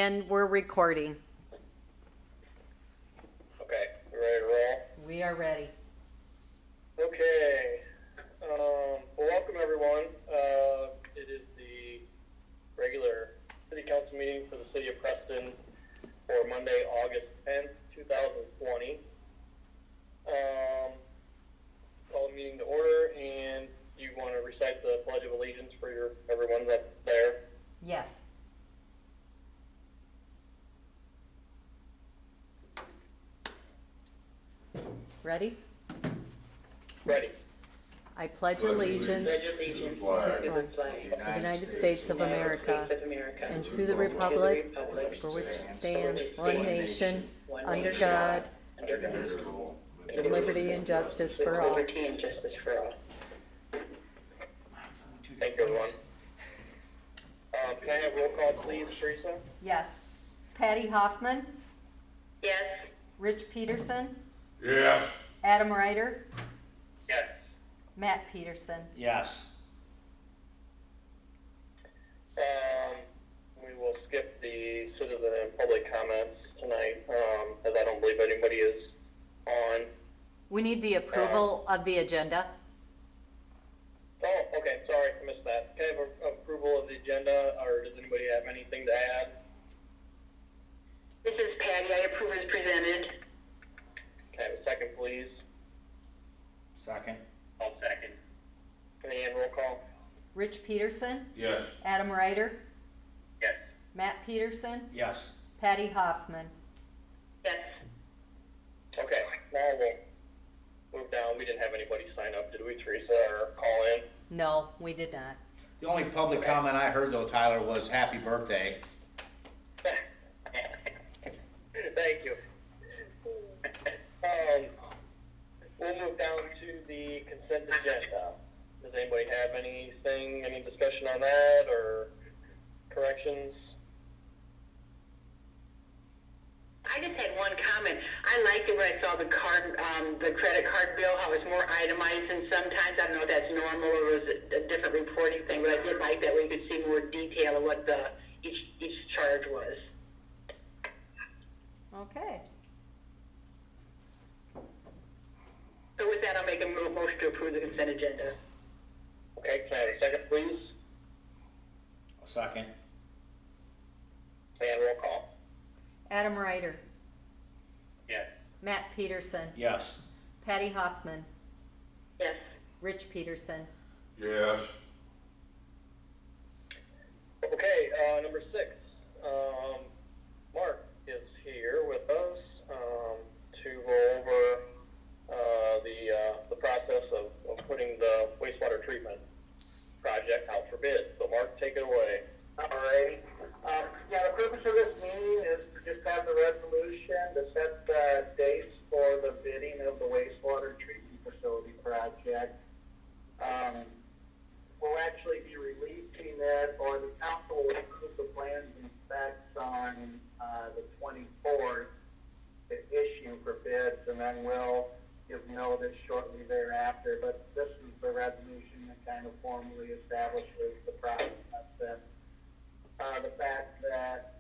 And we're recording. Okay, you ready to roll? We are ready. Okay, well, welcome everyone. It is the regular city council meeting for the city of Preston for Monday, August 10th, 2020. Call the meeting to order, and you want to recite the Pledge of Allegiance for everyone that's there? Yes. Ready? Ready. I pledge allegiance to the flag of the United States of America and to the republic for which it stands, one nation, under God, with liberty and justice for all. Thank you, everyone. Can I have roll call, please, Teresa? Yes. Patty Hoffman, Yes. Rich Peterson, Yes. Adam Ryder, Yes. Matt Peterson. Yes. We will skip the citizen and public comments tonight, as I don't believe anybody is on. We need the approval of the agenda. Oh, okay, sorry, I missed that. Can I have approval of the agenda, or does anybody have anything to add? This is Patty. I approve as presented. Can I have a second, please? Second. I'll second. And roll call? Rich Peterson, Yes. Adam Ryder, Yes. Matt Peterson, Yes. Patty Hoffman. Yes. Okay, now we'll move down. We didn't have anybody sign up, did we, Teresa, or call in? No, we did not. The only public comment I heard though, Tyler, was happy birthday. Thank you. We'll move down to the consent agenda. Does anybody have anything, any discussion on that, or corrections? I just had one comment. I liked it when I saw the credit card bill, how it's more itemized, and sometimes, I don't know if that's normal or was it a different reporting thing, but I did like that we could see more detail of what each charge was. Okay. So with that, I'll make a motion to approve the consent agenda. Okay, can I have a second, please? A second. And roll call. Adam Ryder, Yes. Matt Peterson, Yes. Patty Hoffman, Yes. Rich Peterson. Yes. Okay, number 6. Mark is here with us to go over the process of putting the wastewater treatment project out for bid. So Mark, take it away. All right. Yeah, the purpose of this meeting is to just have the resolution to set the dates for the bidding of the wastewater treatment facility project. We'll actually be releasing it, or the council will approve the plans and specs on the 24th to issue for bids, and then we'll give notice shortly thereafter. But this is the resolution that kind of formally establishes the process. And the fact that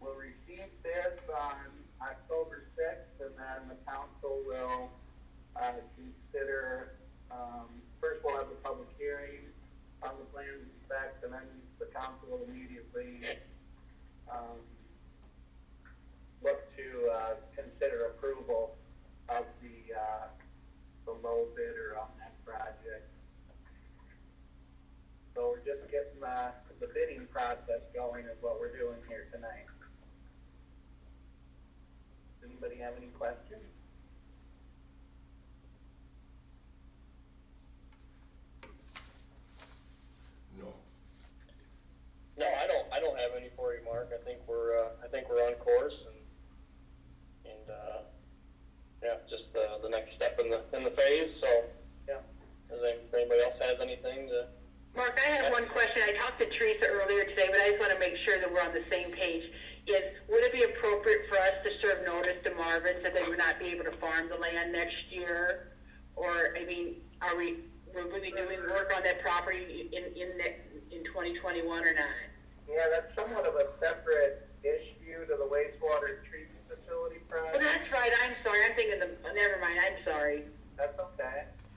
we'll receive bids on October 6th, and then the council will consider, first we'll have the public hearing on the plans and specs, and then the council will immediately look to consider approval of the low bidder on that project. So we're just getting the bidding process going is what we're doing here tonight. Does anybody have any questions? No. No, I don't have any for you, Mark. I think we're on course, and yeah, just the next step in the phase. So yeah, does anybody else has anything to? Mark, I have one question. I talked to Teresa earlier today, but I just want to make sure that we're on the same page. Would it be appropriate for us to serve notice to Marvin so they would not be able to farm the land next year? Or, I mean, will we be doing work on that property in 2021 or not? Yeah, that's somewhat of a separate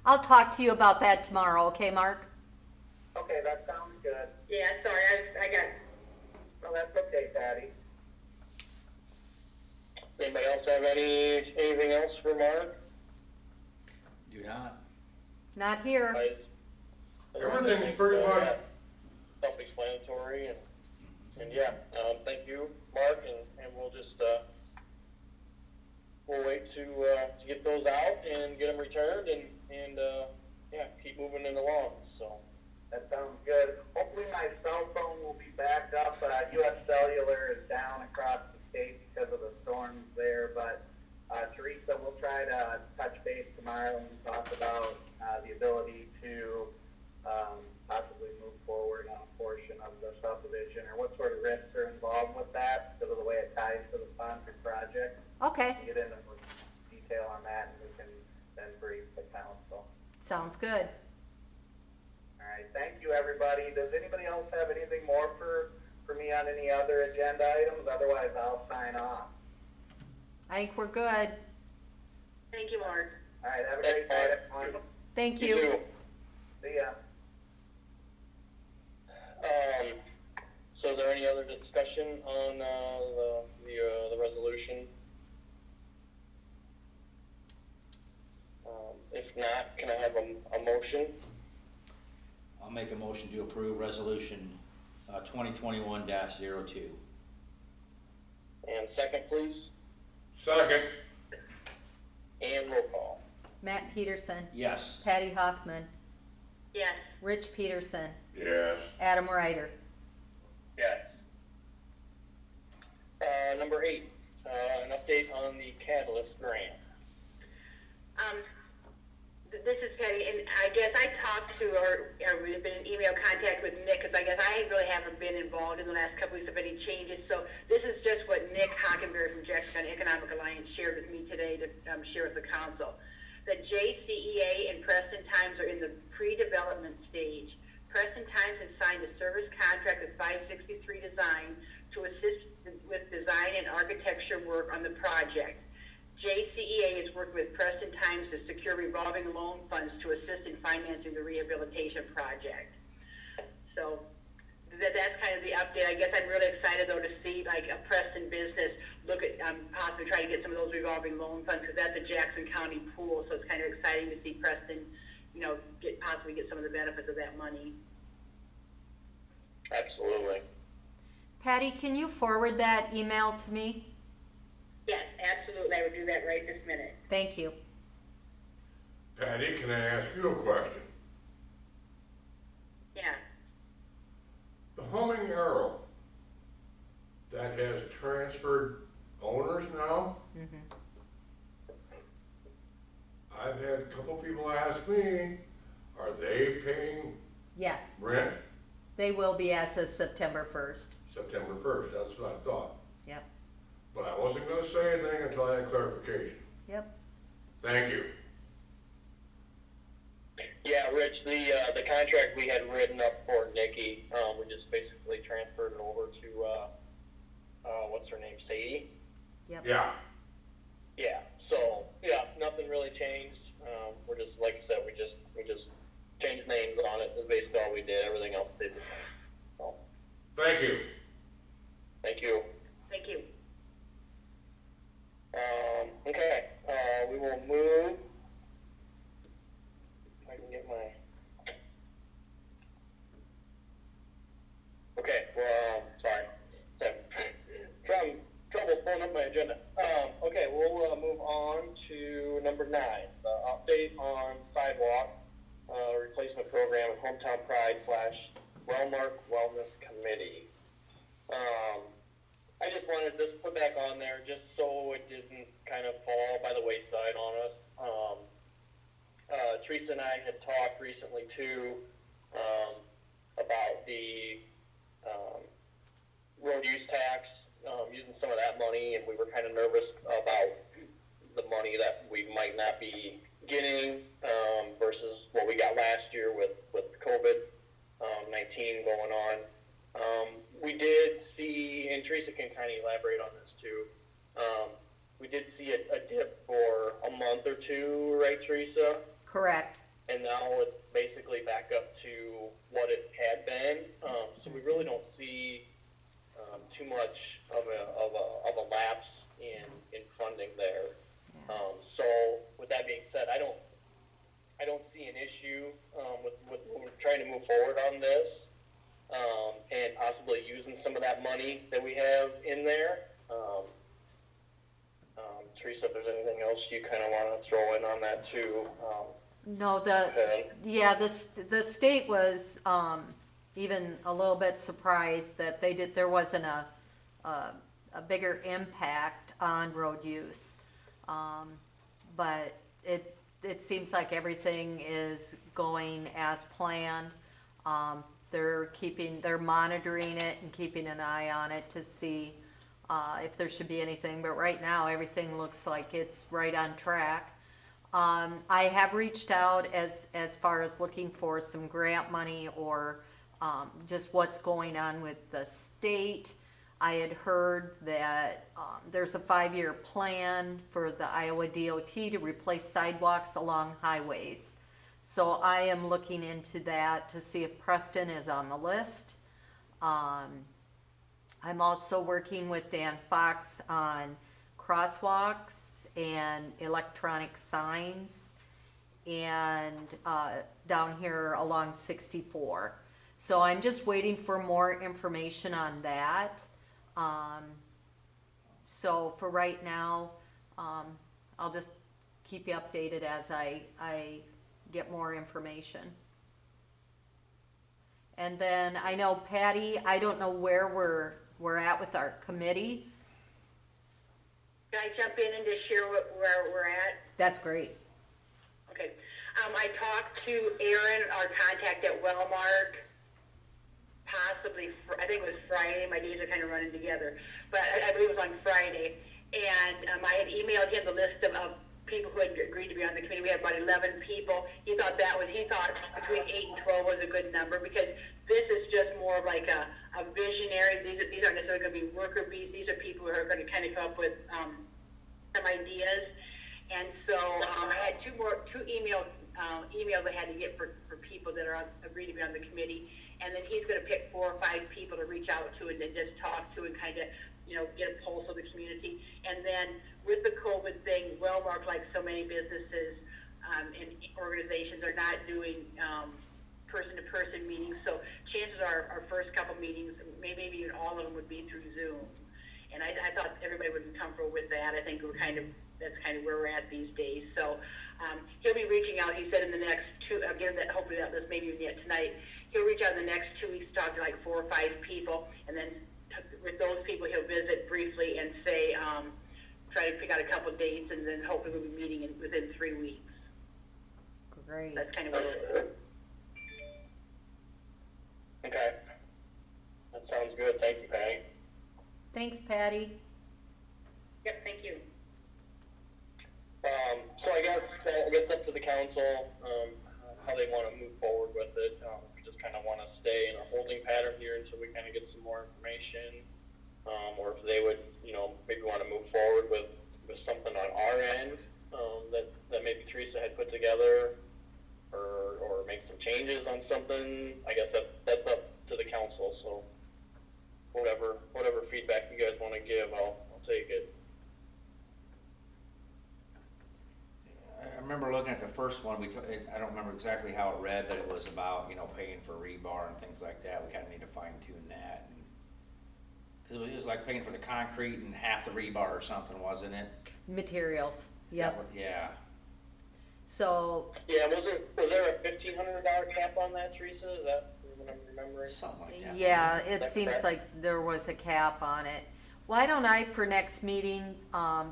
I'll talk to you about that tomorrow, okay, Mark? Okay, that sounds good. Yeah, sorry, I got, No, that's okay, Patty. Anybody else have anything else for Mark? Do not. Not here. Everything's pretty much, Self-explanatory, and yeah, thank you, Mark, and we'll just, we'll wait to get those out and get them returned and yeah, keep moving it along, so. That sounds good. Hopefully my cell phone will be back up. US Cellular is down across the state because of the storms there, but Teresa, we'll try to touch base tomorrow and talk about the ability to possibly move forward on a portion of the subdivision, or what sort of risks are involved with that because of the way it ties to the sponsored project. Okay, Get into more detail on that, and we can then brief the council. sounds good. All right, thank you, everybody. Does anybody else have anything more for me on any other agenda items? Otherwise, I'll sign off. I think we're good. thank you, Mark. All right, have a great night, everyone. Thank You you. too. See ya. So is there any other discussion on the resolution? If not, can I have a motion? I'll make a motion to approve resolution 2021-02. And second, please, second, and roll call. Matt Peterson, Yes. Patty Hoffman, Yes, Rich Peterson, yes. Adam Ryder. Yes. Number 8, an update on the Catalyst grant. this is Patty, and I guess I talked to, or we've been in email contact with Nick, because I guess I really haven't been involved in the last couple weeks of any changes. So this is just what Nick Hockenberry from Jackson County Economic Alliance shared with me today to share with the council. The JCEA and Preston Times are in the pre-development stage. Preston Times has signed a service contract with 563 Design to assist with design and architecture work on the project. JCEA is working with Preston Times to secure revolving loan funds to assist in financing the rehabilitation project. So that's kind of the update. I guess I'm really excited though to see like a Preston business look at possibly try to get some of those revolving loan funds, because that's a Jackson County pool. So it's kind of exciting to see Preston, possibly get some of the benefits of that money. Absolutely. Patty, can you forward that email to me? Yes, absolutely. I would do that right this minute. Thank you. Patty, can I ask you a question? Yeah. The Humming Arrow, that has transferred owners now? I've had a couple people ask me, are they paying Yes, rent they will be as of September 1st. September 1st? That's what I thought. Yep, But I wasn't gonna say anything until I had clarification. yep. Thank you. Yeah, Rich, the contract we had written up for Nikki, we just basically transferred it over to, what's her name, Sadie? Yep. Yeah, Yeah, so, yeah, nothing really changed. We're just, like I said, we just changed names on it, that's basically all we did, everything else stayed the same. So, thank you. thank you. Thank you. Okay, we will move. If I can get my. Okay, well, sorry. From trouble pulling up my agenda. Okay, we'll move on to number 9, the update on sidewalk replacement program at Hometown Pride / Wellmark Wellness Committee. I just wanted this put back on there just so it didn't kind of fall by the wayside on us. Teresa and I had talked recently too about the road use tax, using some of that money, and we were kind of nervous about the money that we might not be getting versus what we got last year with COVID-19 going on. We did see, and Teresa can kind of elaborate on this too, we did see a dip for a month or two, right, Teresa? Correct. and now it's basically back up to what it had been. So we really don't see too much of a lapse in funding there. So with that being said, I don't see an issue with trying to move forward on this, and possibly using some of that money that we have in there. Teresa, if there's anything else you kind of want to throw in on that too. No, Okay. the state was, even a little bit surprised that there wasn't a bigger impact on road use. But it seems like everything is going as planned. They're monitoring it and keeping an eye on it to see, if there should be anything, but right now, everything looks like it's right on track. I have reached out as far as looking for some grant money or, just what's going on with the state. I had heard that, there's a 5-year plan for the Iowa DOT to replace sidewalks along highways. So I am looking into that to see if Preston is on the list. I'm also working with Dan Fox on crosswalks and electronic signs and down here along 64. So I'm just waiting for more information on that. So for right now, I'll just keep you updated as I get more information. And then I know Patty, I don't know where we're at with our committee. Can I jump in and just share where we're at? That's great. Okay. I talked to Aaron, our contact at Wellmark, possibly, I think it was Friday. My days are kind of running together. But I believe it was on Friday. And I had emailed him the list of people who had agreed to be on the committee. We had about 11 people. He thought between 8 and 12 was a good number, because this is just more of like a visionary. These aren't necessarily going to be worker bees. These are people who are going to kind of come up with some ideas. And so I had two emails I had to get for people that are agreed to be on the committee. And then he's going to pick 4 or 5 people to reach out to and then just talk to and kind of, get a pulse of the community. And then with the COVID thing, Wellmark, like so many businesses and organizations, are not doing person-to-person meetings. So chances are our first couple meetings, maybe even all of them, would be through Zoom. And I thought everybody would be comfortable with that. I think that's kind of where we're at these days. So he'll be reaching out. He said in the next 2, again, that hopefully that was maybe even yet tonight. He'll reach out in the next 2 weeks, talk to like 4 or 5 people, and then with those people he'll visit briefly and say, try to pick out a couple dates, and then hopefully we'll be meeting within 3 weeks. Great. That's kind of what it is. Okay. That sounds good. Thank you, Patty. Thanks, Patty. Yep, thank you. So I guess up to the council, how they want to move forward with it. We just kind of want to stay in a holding pattern here until we kind of get some more information, or if they would, maybe want to move forward with something on our end that maybe Teresa had put together, or make some changes on something. I guess that's up to the council. So whatever feedback you guys want to give, I'll take it. I remember looking at the first one, I don't remember exactly how it read, but it was about, paying for rebar and things like that. We kind of need to fine tune that. Because it was like paying for the concrete and half the rebar or something, wasn't it? Materials. Yep. Yeah. So, Yeah, was there a $1,500 cap on that, Teresa? Is that what I'm remembering? Something like that. yeah, it That's seems correct. like there was a cap on it. Why don't I, for next meeting,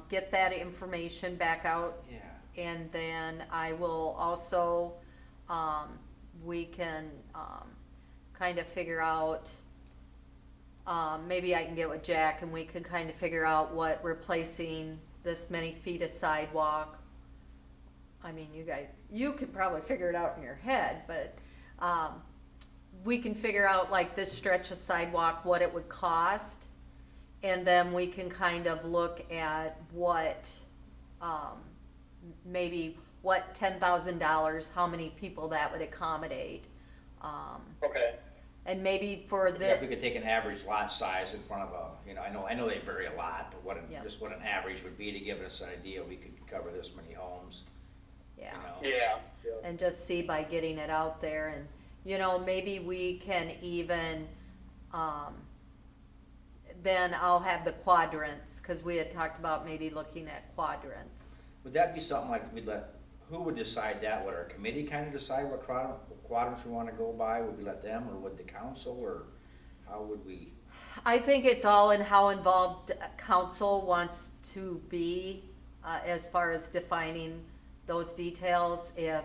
get that information back out? Yeah. And then I will also, we can kind of figure out, maybe I can get with Jack and we can kind of figure out what replacing this many feet of sidewalk. I mean, you could probably figure it out in your head, but we can figure out like this stretch of sidewalk, what it would cost. And then we can kind of look at what, maybe what $10,000, how many people that would accommodate. Okay, And maybe for Yeah, if we the, could take an average lot size in front of a, you know, I know they vary a lot, but Yeah. just what an average would be to give us an idea, we could cover this many homes, you yeah. know? yeah, And just see by getting it out there, and, you know, maybe we can even, then I'll have the quadrants, cause we had talked about maybe looking at quadrants. Would that be something like we'd let, who would decide that? Would our committee kind of decide what quadrants we wanna go by? Would we let them, or would the council, or how would we? I think it's all in how involved council wants to be, as far as defining those details. If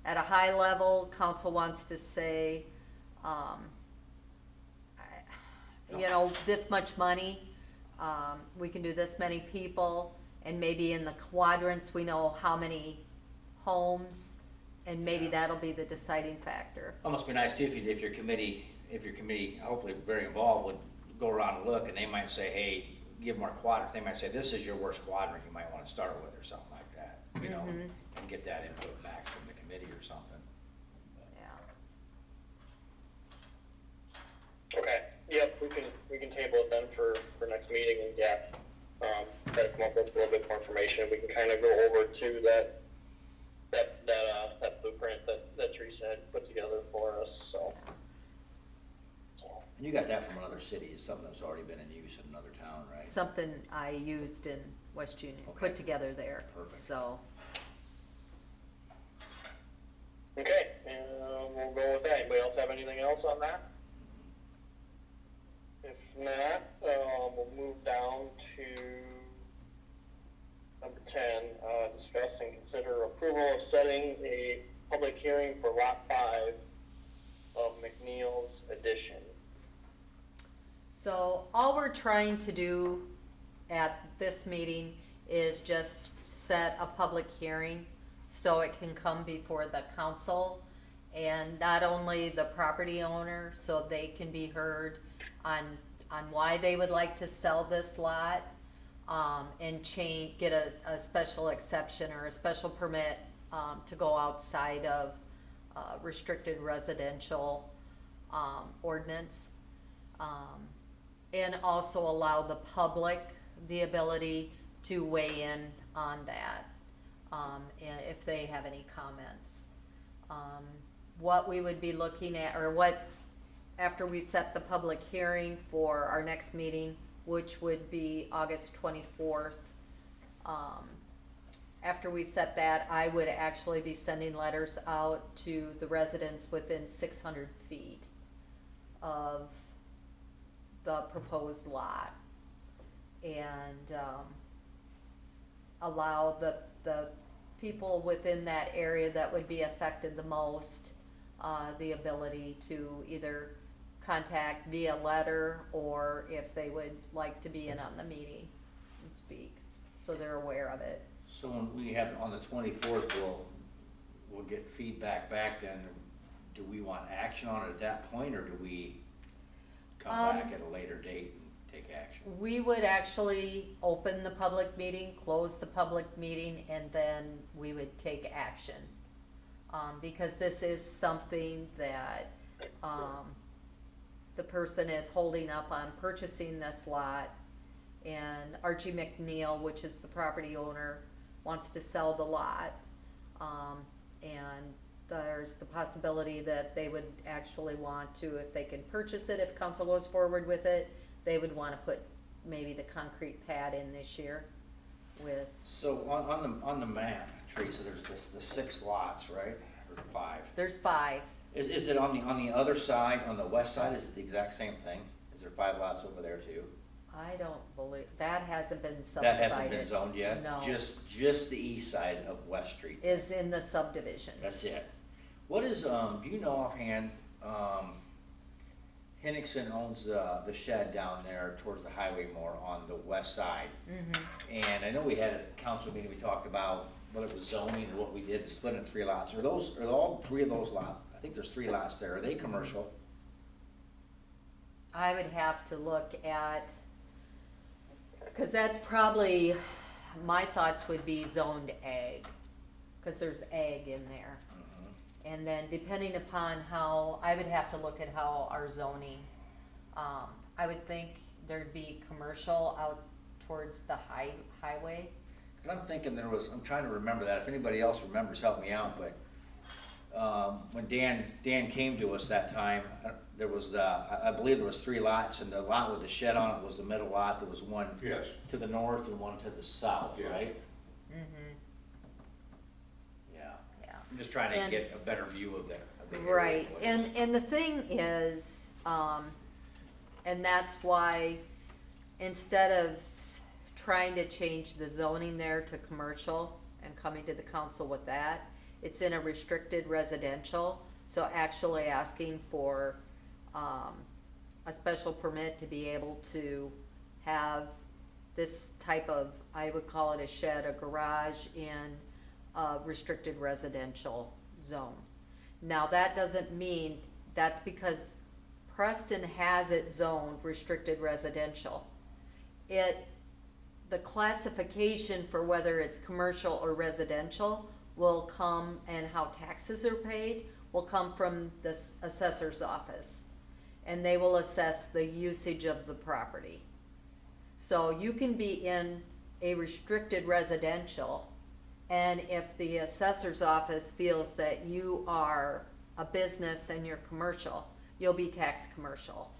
at a high level, council wants to say, you know, this much money, we can do this many people, and maybe in the quadrants, we know how many homes, and maybe that'll be the deciding factor. Almost be nice too if your committee, hopefully very involved, would go around and look, and they might say, hey, give them our quadrant, they might say, this is your worst quadrant you might wanna start with, or something like that, you know, and get that input back from the committee or something. Yeah. okay, yep, we can table it then for next meeting, and yeah, try to come up with a little bit more information, we can kind of go over to that blueprint that Teresa had put together for us, so. And you got that from another city, it's something that's already been in use in another town, right? Something I used in West Union, Okay. put together there. Perfect. So, Okay, and we'll go with that. Anybody else have anything else on that? If not, we'll move down to number 10, discuss and consider approval of setting a public hearing for Lot 5 of McNeil's addition. so all we're trying to do at this meeting is just set a public hearing so it can come before the council, and not only the property owner, so they can be heard on why they would like to sell this lot, and get a special exception or a special permit, to go outside of, restricted residential, ordinance. And also allow the public the ability to weigh in on that, and if they have any comments. What we would be looking at, or what, after we set the public hearing for our next meeting, which would be August 24th, after we set that, I would actually be sending letters out to the residents within 600 feet of the proposed lot, and allow the people within that area that would be affected the most, the ability to either contact via letter, or if they would like to be in on the meeting and speak, so they're aware of it. So when we have, on the 24th, we'll get feedback back then, do we want action on it at that point, or do we come back at a later date and take action? We would actually open the public meeting, close the public meeting, and then we would take action. Because this is something that, the person is holding up on purchasing this lot, and Archie McNeil, which is the property owner, wants to sell the lot. And there's the possibility that they would actually want to, if they can purchase it, if council goes forward with it, they would wanna put maybe the concrete pad in this year with, So on the map, Teresa, there's the 6 lots, right? Or is it 5? there's 5. Is it on the other side, on the west side, is it the exact same thing? Is there 5 lots over there too? I don't believe, that hasn't been That subdivided. hasn't been zoned yet? No. Just the east side of West Street? Is in the subdivision. That's it. What is, do you know offhand, Henningsen owns the shed down there towards the highway more on the west side. And I know we had a council meeting, we talked about whether it was zoning or what we did to split it in 3 lots. Are all 3 of those lots, I think there's 3 lots there, are they commercial? I would have to look at, cause that's probably, my thoughts would be zoned ag. cause there's ag in there. And then depending upon how, I would have to look at how our zoning, I would think there'd be commercial out towards the highway. Cause I'm thinking I'm trying to remember that, if anybody else remembers, help me out, but, when Dan came to us that time, there was I believe there was 3 lots, and the lot with the shed on it was the middle lot, there was one Yes, to the north and one to the south, Yes. right? Mm-hmm. Yeah. Yeah. I'm just trying to And- get a better view of the area. Right, and the thing is, and that's why, instead of trying to change the zoning there to commercial and coming to the council with that, it's in a restricted residential, so actually asking for, a special permit to be able to have this type of, I would call it a shed, a garage in a restricted residential zone. Now, that doesn't mean, that's because Preston has it zoned restricted residential. The classification for whether it's commercial or residential will come, and how taxes are paid, will come from the assessor's office. And they will assess the usage of the property. So you can be in a restricted residential, and if the assessor's office feels that you are a business and you're commercial, you'll be taxed commercial.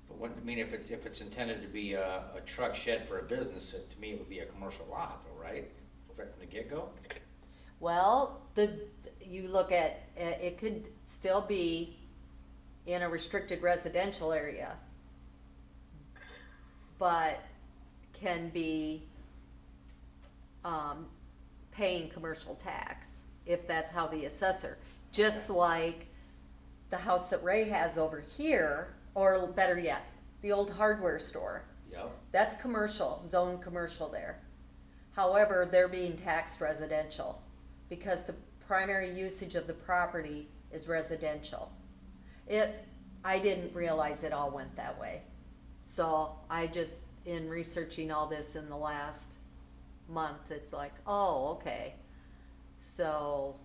But what, I mean, if it's intended to be a truck shed for a business, to me, it would be a commercial lot, though, right? Right from the get-go? Well, you look at, it could still be in a restricted residential area, but can be, paying commercial tax, if that's how the assessor, just like the house that Ray has over here, or better yet, the old hardware store. Yep. That's commercial, zone commercial there. However, they're being taxed residential, because the primary usage of the property is residential. I didn't realize it all went that way. So I just, in researching all this in the last month, it's like, oh, okay. So,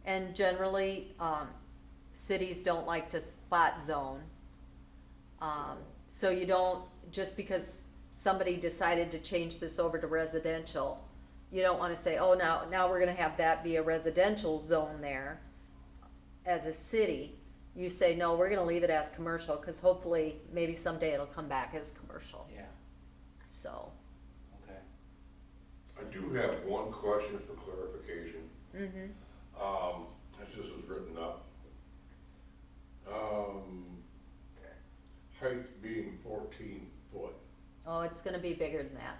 and generally, cities don't like to spot zone. So you don't, just because somebody decided to change this over to residential, you don't wanna say, oh, now we're gonna have that be a residential zone there as a city. You say, no, we're gonna leave it as commercial, cause hopefully, maybe someday it'll come back as commercial, Yeah, so. okay. I do have one question for clarification. Mm-hmm. As this was written up. Height being 14 foot. Oh, it's gonna be bigger than that.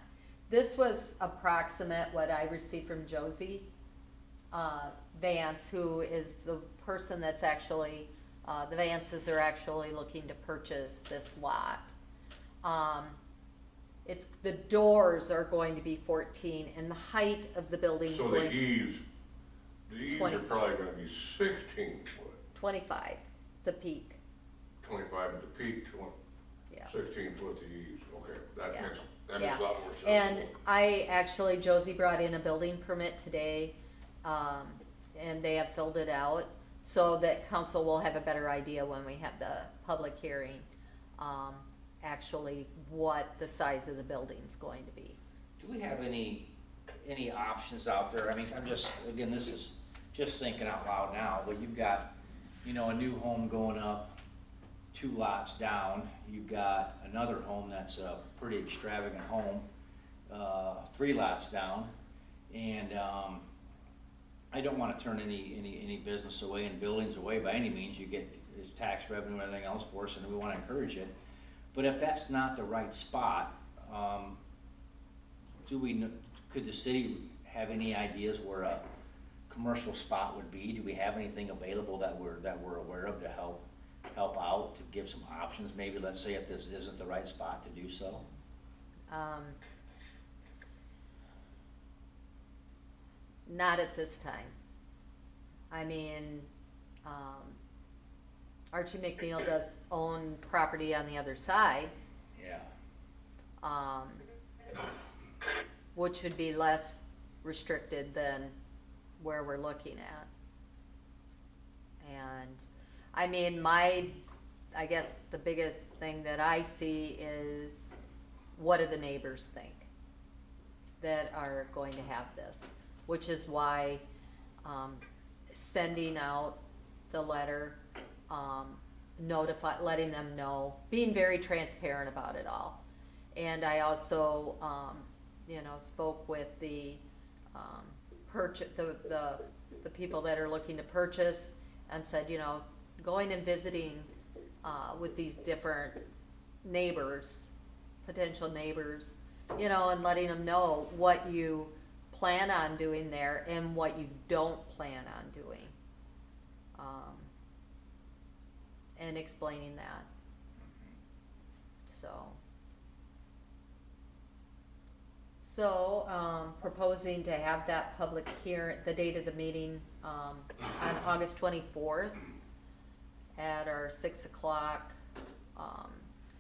This was approximate what I received from Josie Vance, who is the person that's actually, the Vances are actually looking to purchase this lot. The doors are going to be 14, and the height of the building's So going the eaves are 20. probably gonna be 16 foot, 25, the peak, 25 at the peak, yeah. 16 foot the eaves, okay, that Yeah. makes Yeah. a lot more sense. And Josie brought in a building permit today, and they have filled it out, so that council will have a better idea when we have the public hearing, actually what the size of the building's going to be. Do we have any options out there? I mean, I'm just, again, this is just thinking out loud now, but you've got, a new home going up 2 lots down. You've got another home that's a pretty extravagant home, 3 lots down. And, I don't wanna turn any business away and buildings away by any means. You get tax revenue and everything else for us, and we wanna encourage it. But if that's not the right spot, could the city have any ideas where a commercial spot would be? Do we have anything available that we're aware of to help out, to give some options? Maybe, let's say if this isn't the right spot to do so. Not at this time. I mean, Archie McNeil does own property on the other side, Yeah. which would be less restricted than where we're looking at. And, I mean, I guess the biggest thing that I see is, what do the neighbors think that are going to have this? Which is why, sending out the letter, letting them know, being very transparent about it all. And I also, spoke with the, the people that are looking to purchase, and said, going and visiting, with these different neighbors, potential neighbors, and letting them know what you plan on doing there and what you don't plan on doing. And explaining that. So, proposing to have that public hearing, the date of the meeting, on August 24th at our 6 o'clock,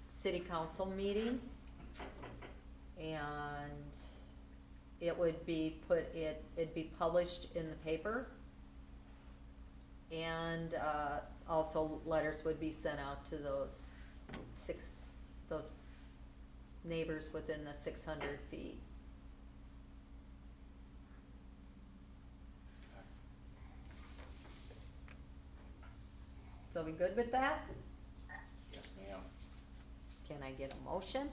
city council meeting. And it would be it'd be published in the paper. And, also letters would be sent out to those neighbors within the 600 feet. So we good with that? Yes, ma'am. Can I get a motion?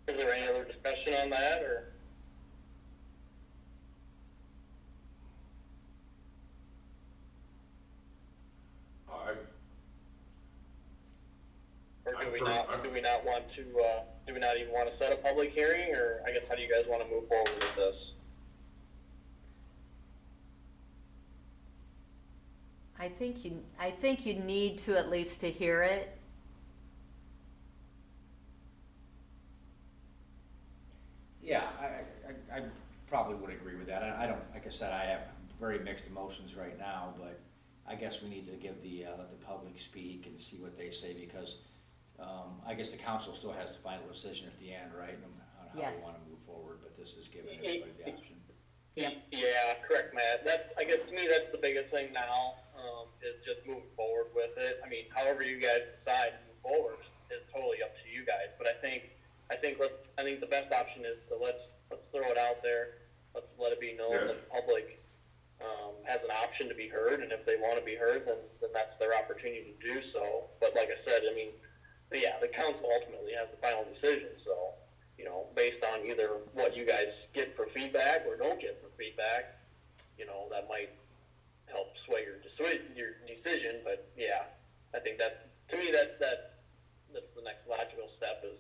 Is there any other discussion on that, or? Or do we not want to, do we not even want to set a public hearing, or I guess how do you guys want to move forward with this? I think you need to at least to hear it. Yeah, I probably would agree with that. I don't, like I said, I have very mixed emotions right now, but I guess we need to give let the public speak and see what they say, because, I guess the council still has the final decision at the end, right, on how Yes. we wanna move forward, but this is giving everybody the option. Yeah, correct, Matt. I guess to me, that's the biggest thing now, is just moving forward with it. I mean, however you guys decide to move forward is totally up to you guys, but I think the best option is to let's throw it out there. Let's let it be known Yeah. that the public, has an option to be heard, and if they want to be heard, then that's their opportunity to do so. But like I said, I mean, yeah, the council ultimately has the final decision, so, based on either what you guys get for feedback or don't get for feedback, that might help sway your decision, but yeah, I think that's the next logical step is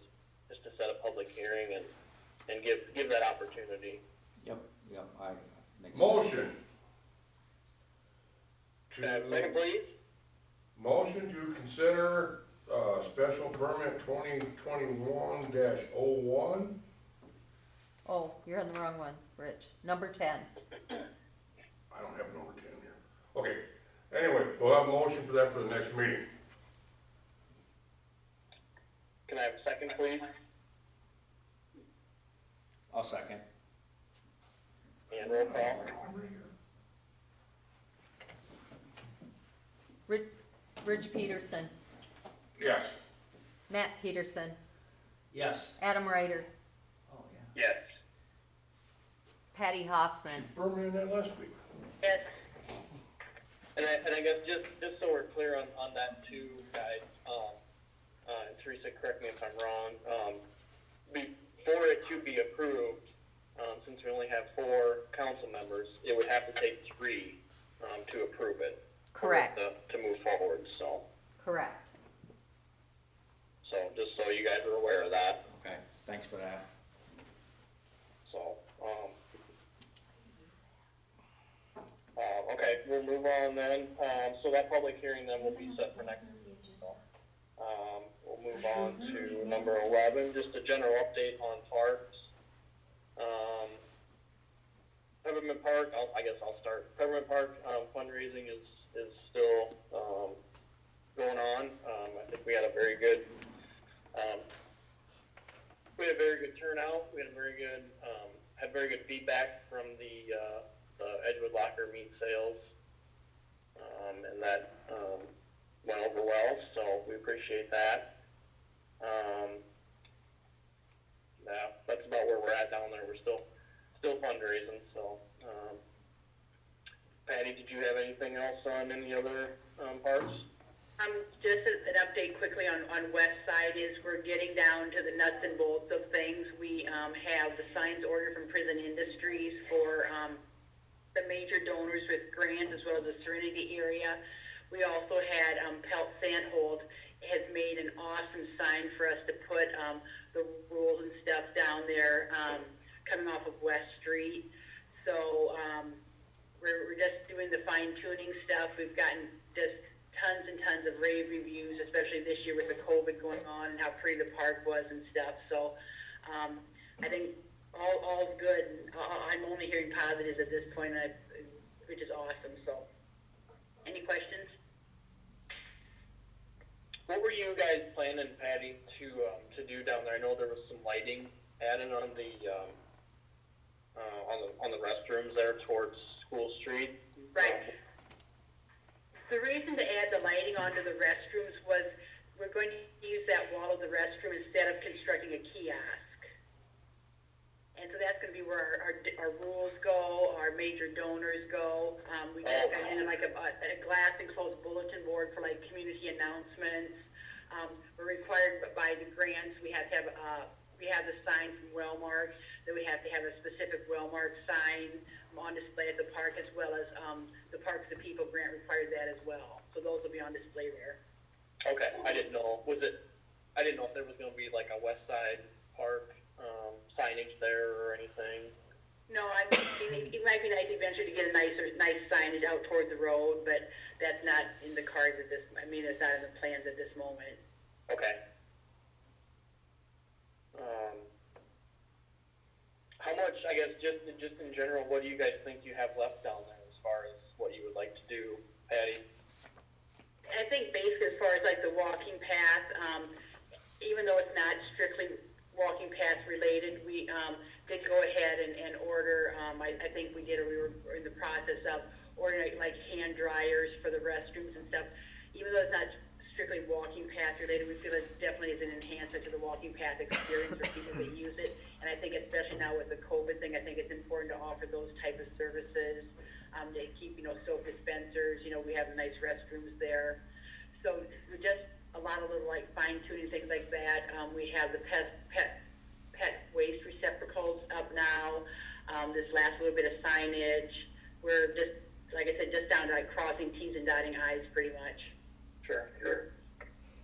to set a public hearing and give that opportunity. Yep, I make. Motion. Second, please. Motion to consider, special permit 2021-01. Oh, you're on the wrong one, Rich. Number 10. I don't have number 10 here. Okay, anyway, we'll have a motion for that for the next meeting. Can I have a second, please? I'll second. And roll call. Rich Peterson, Yes. Matt Peterson, Yes. Adam Ryder, Oh, yeah. Yes. Patty Hoffman. Permanent that last week. Yes. And I guess just so we're clear on that too, guys, and Teresa, correct me if I'm wrong, before it to be approved, since we only have 4 council members, it would have to take 3, to approve it. Correct. To move forward, so Correct. just so you guys are aware of that, Okay, thanks for that. so, okay, we'll move on then, so that public hearing then will be set for next week. We'll move on to number 11, just a general update on parks. Peppermint Park, I guess I'll start. Peppermint Park, fundraising is still, going on. I think we had a very good, turnout. We had a very good, had very good feedback from the Edgewood Locker meat sales, and that went over well. So we appreciate that. Yeah, that's about where we're at down there. We're still fundraising. So, Patty, did you have anything else on any other parts? Just an update quickly on West Side is we're getting down to the nuts and bolts of things. We have the signs ordered from Prison Industries for the major donors with grants as well as the Serenity area. We also had Pelt Sandhold has made an awesome sign for us to put the rules and stuff down there coming off of West Street. So we're just doing the fine tuning stuff. We've gotten just tons and tons of rave reviews, especially this year with the COVID going on and how pretty the park was and stuff. So I think all's good. I'm only hearing positives at this point, which is awesome. So any questions? What were you guys planning, Patty, to do down there? I know there was some lighting added on the restrooms there towards School Street. Right. The reason to add the lighting onto the restrooms was we're going to use that wall of the restroom instead of constructing a kiosk. And so that's going to be where our rules go, our major donors go. We got in like a glass enclosed bulletin board for like community announcements. We're required by the grants. We have to have we have the sign from Wellmark, that we have to have a specific Wellmark sign on display at the park, as well as the Parks of People grant required that as well. So those will be on display there. Okay, I didn't know. I didn't know if there was going to be like a West Side Park signage there or anything. No, I mean, it might be nice eventually to get a nice signage out toward the road, but that's not in the cards at this. I mean, it's not in the plans at this moment. Okay. How much, I guess, just in general, what do you guys think you have left down there as far as what you would like to do, Patty? I think basically as far as like the walking path, even though it's not strictly walking path related, we did go ahead and order, I think we were in the process of ordering like hand dryers for the restrooms and stuff. Even though it's not strictly walking path related, we feel it definitely is an enhancer to the walking path experience for people that use it. And I think especially now with the COVID thing, I think it's important to offer those type of services. They keep, soap dispensers, we have nice restrooms there. So just a lot of little like fine tuning things like that. We have the pet waste receptacles up now. This last little bit of signage. We're just, like I said, just down to like crossing T's and dotting I's pretty much. Sure.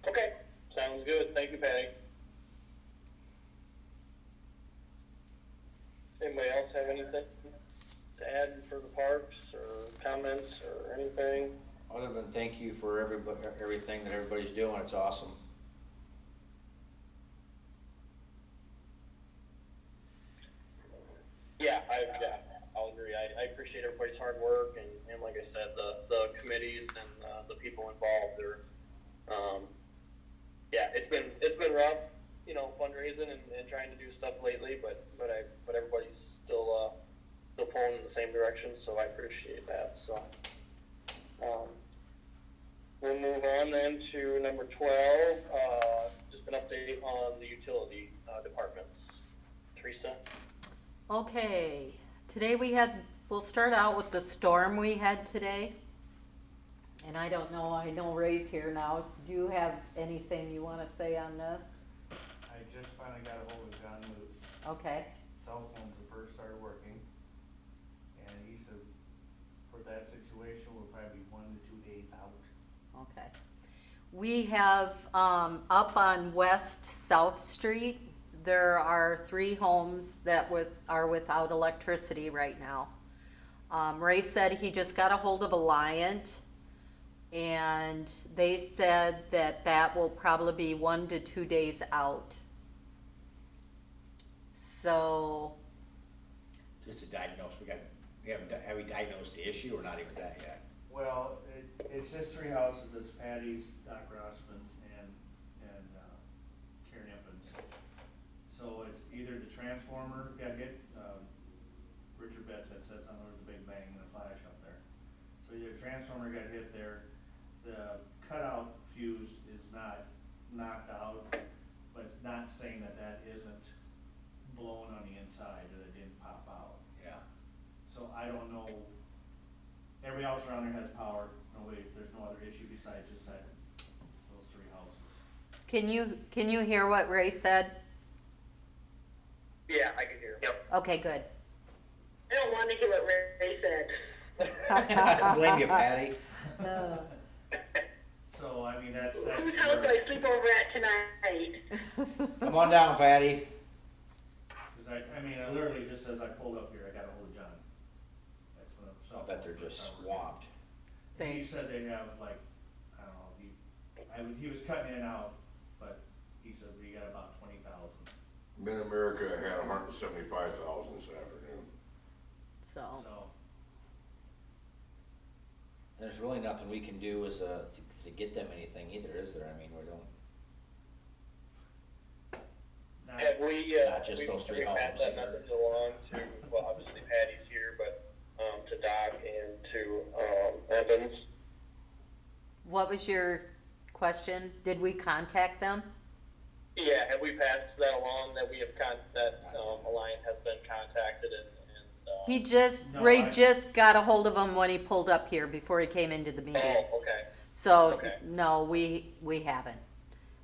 Okay, sounds good. Thank you, Patty. Anybody else have anything to add for the parks or comments or anything? Other than thank you for everything that everybody's doing, it's awesome. Yeah, I'll agree. I appreciate everybody's hard work and like I said, the committees and the people involved. It's been rough, fundraising and trying to do stuff lately, but everybody's still pulling in the same direction, so I appreciate that. So we'll move on then to number 12, just an update on the utility departments. Teresa? Okay, today we'll start out with the storm we had today. And I don't know, I know Ray's here now. Do you have anything you want to say on this? I just finally got a hold of John Moose. Okay, Cell phones have first started working, and he said for that situation, we'll probably be 1 to 2 days out. okay. We have, up on West South Street, there are 3 homes that are without electricity right now. Ray said he just got a hold of Alliant, and they said that will probably be 1 to 2 days out. So, Just to diagnose, have we diagnosed the issue or not even that yet? Well, it's just three houses, it's Patty's, Doc Rossman's, and Karen Impens. So it's either the transformer got hit, Richard Betts had said something, there was a big bang and a flash up there. So either transformer got hit there, the cutout fuse is not knocked out, but it's not saying that that isn't blown on the inside, or that it didn't pop out. Yeah. So I don't know, every house around there has power, there's no other issue besides just that, those three houses. Can you hear what Ray said? Yeah, I can hear. Yep. Okay, good. I don't want to hear what Ray said. Blame you, Patty. So, I mean, that's Whose house do I sleep over at tonight? Come on down, Patty. cause I mean, I literally, just as I pulled up here, I got a hold of John. That's when I saw. I bet they're just swamped. He Thanks. said they have like, I don't know, he was cutting in and out, but he said we got about 20,000. Mid-America had 175,000 this afternoon. So, So, And there's really nothing we can do as to get them anything either, is there? I mean, we don't. not, Have we, Not just those three passed houses. that message along to, well, obviously Patty's here, but, to Doc and to, Evans? what was your question? Did we contact them? Yeah, have we passed that along, that we have that, Alliant has been contacted and, He just, No, Ray I- just got a hold of him when he pulled up here before he came into the meeting. oh, okay, So, okay. no, we haven't.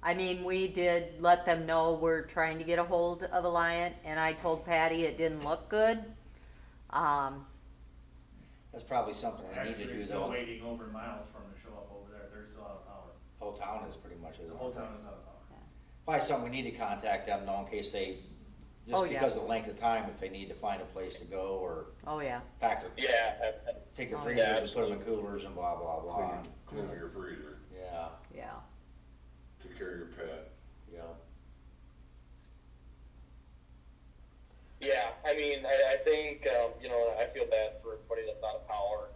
I mean, we did let them know we're trying to get a hold of Alliant, and I told Patty it didn't look good. That's probably something we need actually, to they're do still though. waiting over miles for them to show up over there, they're still out of power. Whole town is pretty much. The whole town is out of power. Probably something we need to contact them though, in case they, Oh, just yeah. because of the length of time, if they need to find a place to go or Oh, yeah. pack their, Yeah, take their Oh, freezers yeah, and put them in coolers and blah, blah, blah. Clean your freezer, Yeah, Yeah. take care of your pet. yeah. yeah, I mean, I think, you know, I feel bad for everybody that's out of power,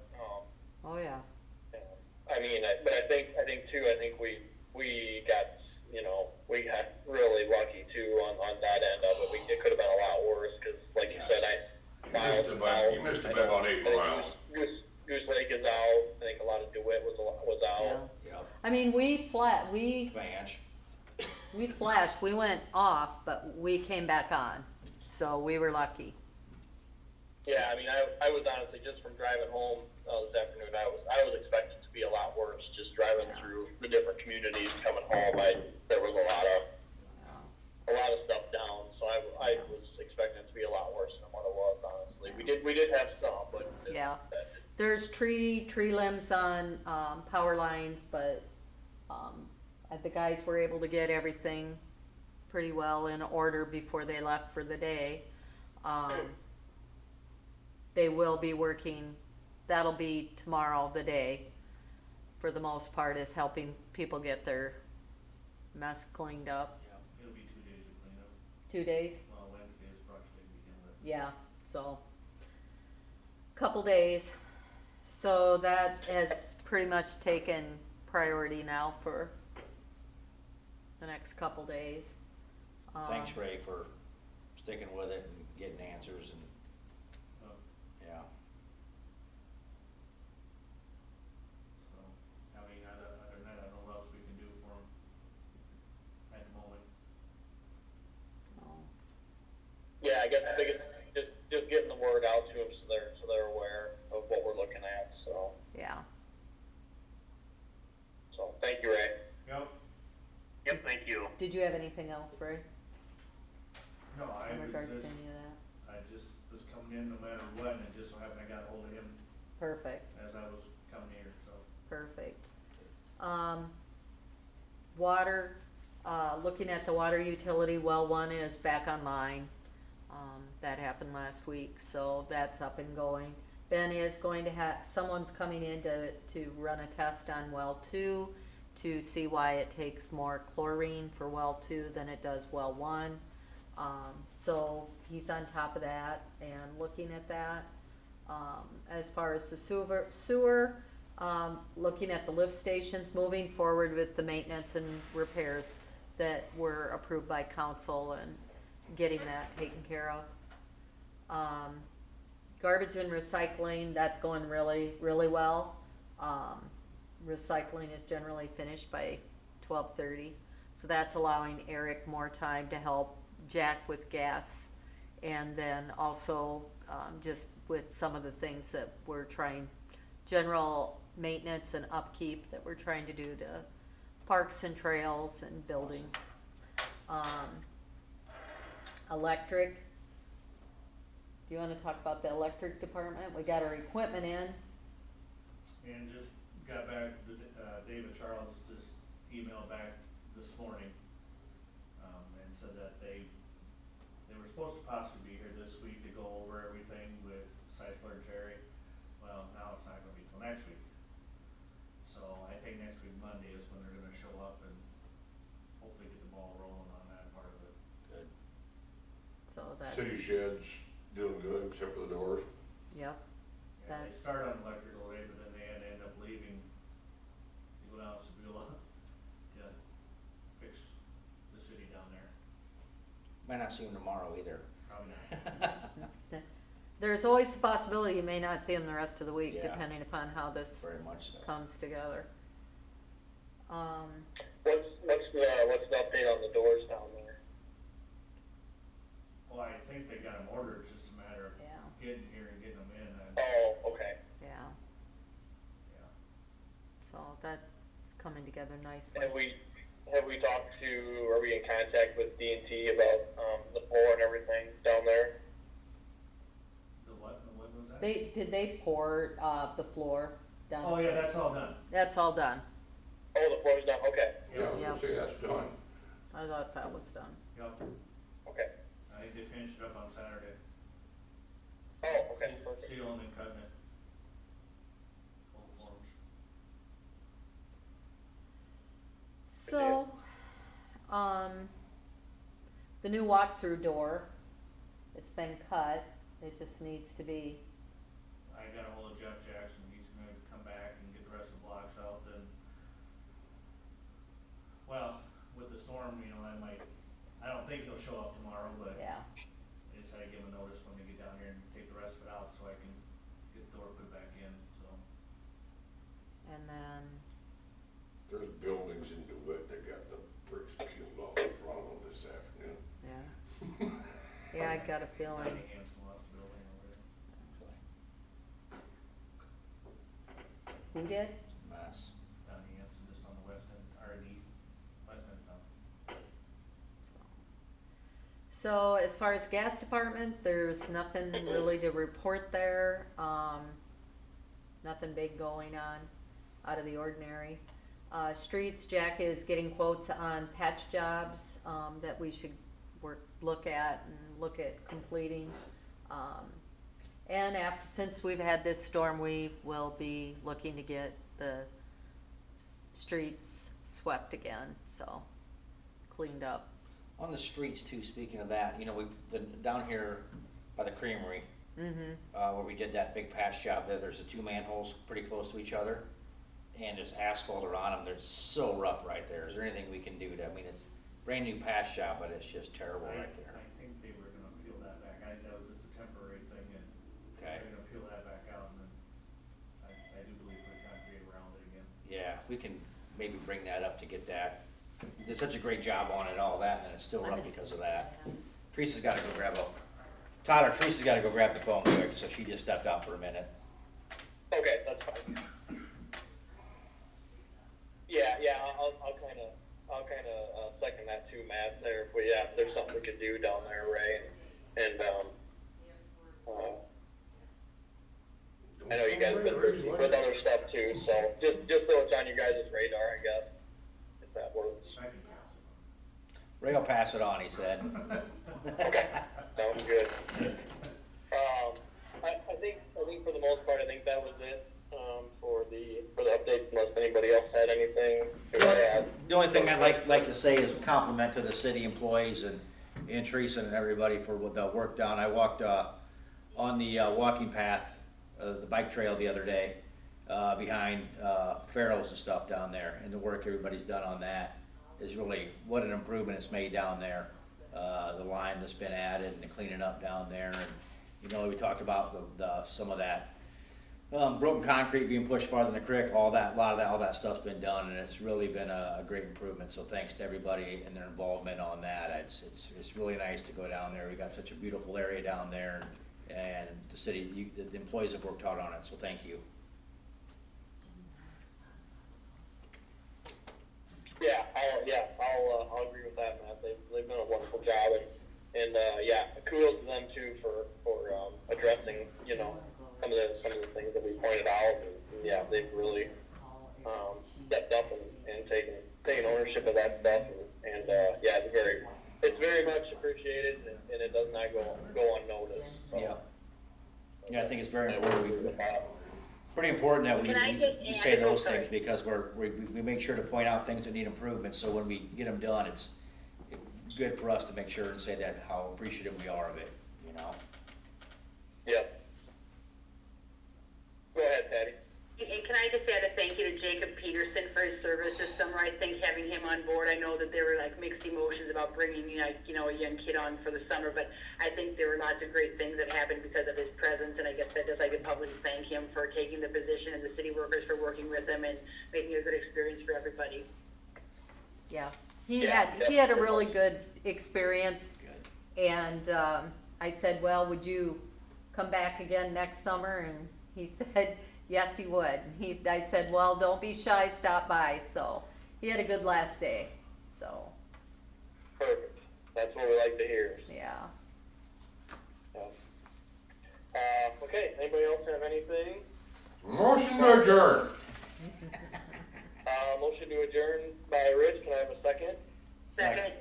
Oh, yeah. I mean, but I think too, we got, you know, we got really lucky too on that end of it. It could have been a lot worse, cause like you said, You missed it by about 8 miles. Goose Lake is out, I think a lot of DeWitt was Yeah. out. Yep. I mean, we Banch. flashed, we went off, but we came back on, so we were lucky. Yeah, I mean, I was honestly, just from driving home, this afternoon, I was expecting to be a lot worse, just driving through the different communities coming home. There was a lot of stuff down, so I was expecting it to be a lot worse than what it was, honestly. We did have some, but. Yeah. There's tree limbs on, power lines, but, the guys were able to get everything pretty well in order before they left for the day. They will be working, that'll be tomorrow, the day, for the most part, is helping people get their mess cleaned up. It'll be 2 days of cleanup. 2 days? Well, Wednesday is brush day to begin with. Yeah, so, couple days. So that has pretty much taken priority now for the next couple days. Thanks, Ray, for sticking with it and getting answers and, So, yeah. I mean, other than that, I don't know what else we can do for them at the moment. Yeah, I guess the biggest thing, just getting the word out to them so they're aware of what we're looking at, so. Yeah. So, thank you, Ray. Yep. Yep, thank you. Did you have anything else, Ray, No, I in was regards to just, any of that? I just was coming in no matter what, and it just so happened I got hold of him Perfect, as I was coming here, so. perfect. Water, looking at the water utility, well one is back online. That happened last week, so that's up and going. Ben is going to have, someone's coming in to run a test on well 2 to see why it takes more chlorine for well 2 than it does well 1. So he's on top of that and looking at that. As far as the sewer, Looking at the lift stations, moving forward with the maintenance and repairs that were approved by council and getting that taken care of. Garbage and recycling, that's going really, really well. Recycling is generally finished by 12:30, so that's allowing Eric more time to help Jack with gas, and then also just with some of the things that we're trying, general maintenance and upkeep that we're trying to do to parks and trails and buildings. Electric. Do you wanna talk about the electric department? We got our equipment in. And just got back, David Charles just emailed back this morning, and said that they were supposed to possibly be here this week to go over everything with Seisler and Jerry. Well, now it's not gonna be till next week. So I think next week, Monday, is when they're gonna show up and hopefully get the ball rolling on that part of it. Good. So that, City sheds doing good, except for the doors. yep, Yeah, they That- start on electrical today, but then they had to end up leaving to go down to Sebula to fix the city down there. Might not see him tomorrow either. Probably not. there's always the possibility you may not see them the rest of the week, Yeah. depending upon how this Very much so. comes together. What's the update on the doors down there? Well, I think they got them ordered, it's just a matter of Yeah. getting here and getting them in, and, Oh, okay. Yeah, yeah. so that's coming together nicely. Have we talked to, are we in contact with D&T about, the floor and everything down there? The what was that? Did they pour, the floor down? Oh, yeah, that's all done. That's all done. Oh, the floor's done, okay, Yeah, I was gonna say, that's done. I thought that was done. Yep, okay. I think they finished it up on Saturday. Oh, okay, perfect. Sealing and cutting it. Cold forms. So, the new walk-through door, it's been cut, it just needs to be, I got a hold of Jeff Jackson, he's gonna come back and get the rest of the blocks out, then, well, with the storm, you know, I don't think he'll show up tomorrow, but yeah, I just had to give him a notice when they get down here and take the rest of it out so I can get the door put back in, so. and then, There's buildings in DeWitt that got the bricks peeled off the front of them this afternoon. yeah. Yeah, I got a feeling, Donnie Hampson lost the building over there. who did? Mess. Donnie Hampson just on the west end, or the east, west end of town. So as far as gas department, there's nothing really to report there, nothing big going on out of the ordinary. Streets, Jack is getting quotes on patch jobs, that we should look at completing. And since we've had this storm, we will be looking to get the streets swept again, so, cleaned up. On the streets too, speaking of that, you know, down here by the creamery, Mm-hmm, where we did that big patch job there, there's the two manholes pretty close to each other. And there's asphalt around them, they're so rough right there. Is there anything we can do to, I mean, it's brand new patch job, but it's just terrible right there. I think they were gonna peel that back, that was just a temporary thing, and Okay, they're gonna peel that back out, and then I do believe put concrete around it again. yeah, we can maybe bring that up to get that. Did such a great job on it, all that, and then it's still rough because of that. Teresa's gotta go grab Teresa's gotta go grab the phone quick, so she just stepped out for a minute. Okay, that's fine. Yeah, I'll kinda second that too, Matt, there, but yeah, if there's something we could do down there, Ray, and I know you guys have been with other stuff too, so just so it's on you guys' radar, I guess, if that works. I can pass it on. Ray will pass it on, he said. Okay, sounds good. I think for the most part, I think that was it, for the updates, unless anybody else had anything to add. The only thing I'd like to say is a compliment to the city employees and Teresa and everybody for the work done. I walked on the walking path, the bike trail the other day, behind, Farrell's and stuff down there, and the work everybody's done on that is really, what an improvement it's made down there. The line that's been added and the cleaning up down there, and, you know, we talked about some of that, broken concrete being pushed farther in the creek, all that, all that stuff's been done, and it's really been a great improvement, so thanks to everybody and their involvement on that. It's really nice to go down there. We got such a beautiful area down there, and the city, the employees have worked hard on it, so thank you. I'll agree with that, Matt. They've done a wonderful job, and yeah, kudos to them too for addressing, you know, some of the things that we pointed out, and yeah, they've really stepped up and taken ownership of that stuff, and yeah, it's very much appreciated, and it does not go unnoticed. So. Yeah, I think it's very important. Pretty important that we say those things, because we make sure to point out things that need improvement, so when we get them done, it's good for us to make sure and say that, how appreciative we are of it, you know? Yep. Go ahead, Patty. And can I just add a thank you to Jacob Peterson for his service this summer? I think having him on board, I know that there were like mixed emotions about bringing you know, a young kid on for the summer, but I think there were lots of great things that happened because of his presence, and I guess I'd just like to publicly thank him for taking the position and the city workers for working with him and making it a good experience for everybody. Yeah, he had a really good experience, and I said, well, would you come back again next summer? And he said, yes, he would. I said, well, don't be shy, stop by. So he had a good last day. So. Perfect. That's what we like to hear. Yeah. Okay. Anybody else have anything? Motion to adjourn. Motion to adjourn by Rich. Can I have a second? Second.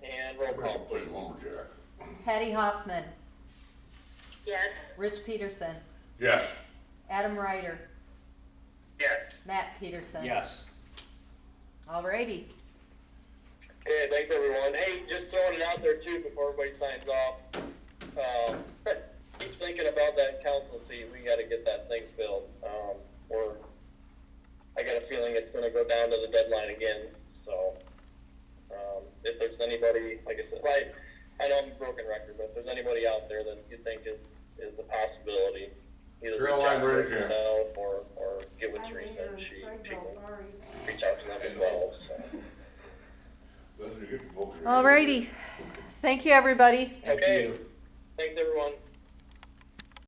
And roll call, Play please. lumberjack. Patty Hoffman, Yes. Rich Peterson, Yes. Adam Ryder, Yes. Matt Peterson. Yes. Alrighty. Okay, thanks everyone. Hey, just throwing it out there too before everybody signs off. Keep thinking about that council seat. We got to get that thing filled. I got a feeling it's going to go down to the deadline again. So, if there's anybody, like I said, I know I'm a broken record, but if there's anybody out there that you think is a possibility, either Caroline reach out to Bridge, myself or get with Teresa, and she can reach out to them as well. So. Alrighty. Thank you, everybody. Thank Okay. you. Thanks everyone.